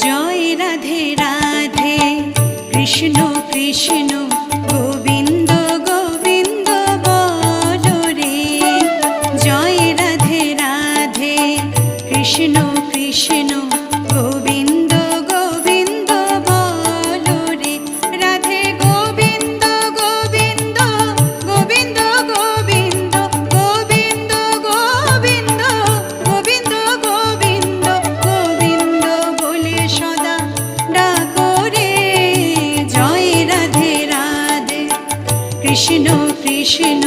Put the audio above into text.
জয় রাধে রাধে কৃষ্ণ কৃষ্ণ গোবিন্দ গোবিন্দ বলো রে। জয় রাধে রাধে কৃষ্ণ কৃষ্ণ গোবিন্দ গোবিন্দ বলো রে। রাধে গোবিন্দ গোবিন্দ গোবিন্দ গোবিন্দ গোবিন্দ গোবিন্দ গোবিন্দ গোবিন্দ গোবিন্দ বলে সদা ডাকো রে। জয় রাধে রাধে কৃষ্ণ কৃষ্ণ